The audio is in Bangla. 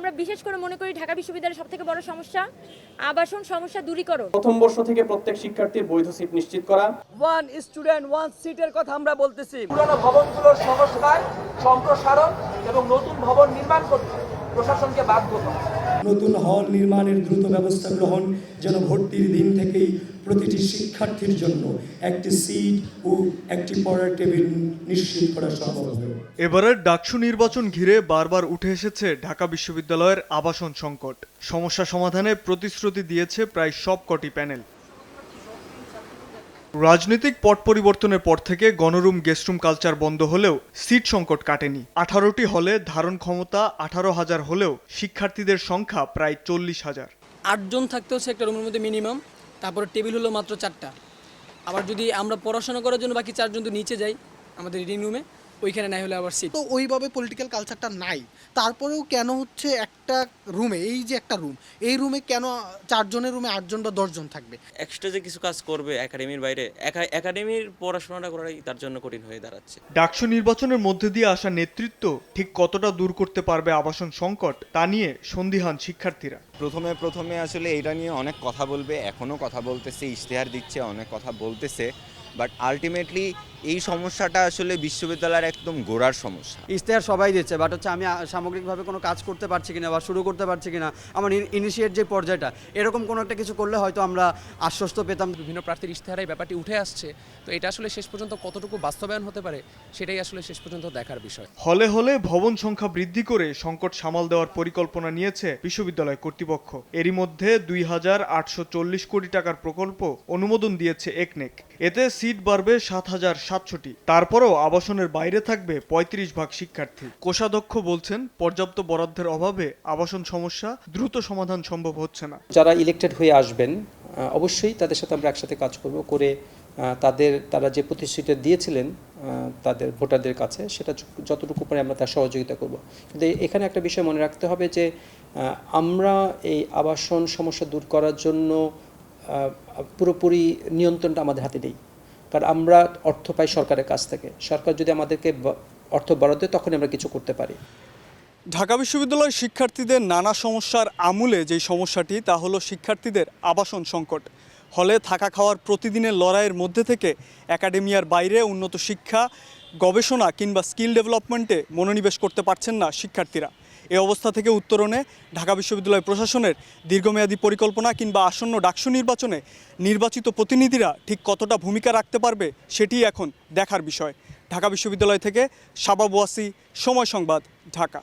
আমরা বিশেষ করে মনে করি ঢাকা বিশ্ববিদ্যালয়ের সবথেকে বড় সমস্যা আবাসন সমস্যা দূরীকরণ। প্রথম বর্ষ থেকে প্রত্যেক শিক্ষার্থীর বৈধ সিট নিশ্চিত করা। ওয়ান স্টুডেন্ট ওয়ান সিটের কথা আমরা বলতেছি। পুরনো ভবনগুলোর সংস্কার, সম্প্রসারণ এবং নতুন ভবন নির্মাণ করতে প্রশাসনকে বাধ্য করা। নতুন হল নির্মাণের দ্রুত ব্যবস্থা গ্রহণ, যেন ভর্তির দিন থেকেই প্রতিটি শিক্ষার্থীর জন্য একটি সিট ও একটি পড়ার টেবিল নিশ্চিত করা সম্ভব হয়। এবারের ডাকসু নির্বাচন ঘিরে বারবার উঠে এসেছে ঢাকা বিশ্ববিদ্যালয়ের আবাসন সংকট। সমস্যা সমাধানে প্রতিশ্রুতি দিয়েছে প্রায় সবকটি প্যানেল। রাজনৈতিক পট পরিবর্তনের পর থেকে গণরুম গেস্টরুম কালচার বন্ধ হলেও সিট সংকট কাটেনি। 18টি হলে ধারণ ক্ষমতা 18,000 হলেও শিক্ষার্থীদের সংখ্যা প্রায় 40,000। 8 জন থাকতে হচ্ছে একটা রুমের মধ্যে মিনিমাম, তারপরে টেবিল হলো মাত্র 4টা। আবার যদি আমরা পড়াশোনা করার জন্য বাকি 4 জন তো নিচে যাই আমাদের রিডিং রুমে, ওইখানে নাই হলে আবার সিট। তো ওইভাবে পলিটিক্যাল কালচারটা নাই, তারপরেও কেন হচ্ছে একটা রুমে, এই যে একটা রুম, এই রুমে কেন 4 জনের রুমে 8 জন বা 10 জন থাকবে? এক্সট্রা যে কিছু কাজ করবে একাডেমির বাইরে, একাডেমির পড়াশোনাটা করাই তার জন্য কঠিন হয়ে দাঁড়াচ্ছে। ডাকসু নির্বাচনের মধ্যে দিয়ে আসা নেতৃত্ব ঠিক কতটা দূর করতে পারবে আবাসন সংকট, তা নিয়ে সন্দিহান শিক্ষার্থীরা। প্রথমে আসলে এটা নিয়ে অনেক কথা বলবে, এখনও কথা বলতেছে, ইশতেহার দিচ্ছে, অনেক কথা বলতেছে, বাট আলটিমেটলি এই সমস্যাটা আসলে বিশ্ববিদ্যালয়ের একদম গোড়ার সমস্যা। ইশতেহার সবাই দিচ্ছে, বাট হচ্ছে আমি সামগ্রিকভাবে কোনো কাজ করতে পারছি কিনা বা শুরু করতে পারছি কিনা, আমার ইনিশিয়েট যে পর্যায়টা, এরকম কোনো একটা কিছু করলে হয়তো আমরা আশ্বস্ত পেতাম। বিভিন্ন প্রার্থীর ইশতেহারে এই ব্যাপারটি উঠে আসছে, তো এটা আসলে শেষ পর্যন্ত কতটুকু বাস্তবায়ন হতে পারে সেটাই আসলে শেষ পর্যন্ত দেখার বিষয়। হলে হলে ভবন সংখ্যা বৃদ্ধি করে সংকট সামাল দেওয়ার পরিকল্পনা নিয়েছে বিশ্ববিদ্যালয় কর্তৃপক্ষ। এরই মধ্যে 2,840 কোটি টাকার প্রকল্প অনুমোদন দিয়েছে একনেক। এতে সিট বাড়বে 7,700টি। তারপরও আবাসনের বাইরে থাকবে 35% শিক্ষার্থী। কোষাধ্যক্ষ বলছেন, পর্যাপ্ত বরাদ্দের অভাবে আবাসন সমস্যা দ্রুত সমাধান সম্ভব হচ্ছে না। যারা ইলেক্টেড হয়ে আসবেন অবশ্যই তাদের সাথে আমরা একসাথে কাজ করব, করে তারা যে প্রতিশ্রুতি দিয়েছিলেন তাদের ভোটারদের কাছে, সেটা যতটুকু পারে আমরা তার সহযোগিতা করব। কিন্তু এখানে একটা বিষয় মনে রাখতে হবে যে আমরা এই আবাসন সমস্যা দূর করার জন্য পুরোপুরি নিয়ন্ত্রণটা আমাদের হাতে নেই, কারণ আমরা অর্থ পাই সরকারের কাছ থেকে। সরকার যদি আমাদেরকে অর্থ বরাদ্দ দেয় তখন আমরা কিছু করতে পারি। ঢাকা বিশ্ববিদ্যালয়ের শিক্ষার্থীদের নানা সমস্যার আমূলে যেই সমস্যাটি, তা হলো শিক্ষার্থীদের আবাসন সংকট। হলে থাকা খাওয়ার প্রতিদিনের লড়াইয়ের মধ্যে থেকে একাডেমিয়ার বাইরে উন্নত শিক্ষা, গবেষণা কিংবা স্কিল ডেভেলপমেন্টে মনোনিবেশ করতে পারছেন না শিক্ষার্থীরা। এই অবস্থা থেকে উত্তরণে ঢাকা বিশ্ববিদ্যালয় প্রশাসনের দীর্ঘমেয়াদী পরিকল্পনা কিংবা আসন্ন ডাকসু নির্বাচনে নির্বাচিত প্রতিনিধিরা ঠিক কতটা ভূমিকা রাখতে পারবে সেটিই এখন দেখার বিষয়। ঢাকা বিশ্ববিদ্যালয় থেকে শাবাব ওয়াসি, সময় সংবাদ, ঢাকা।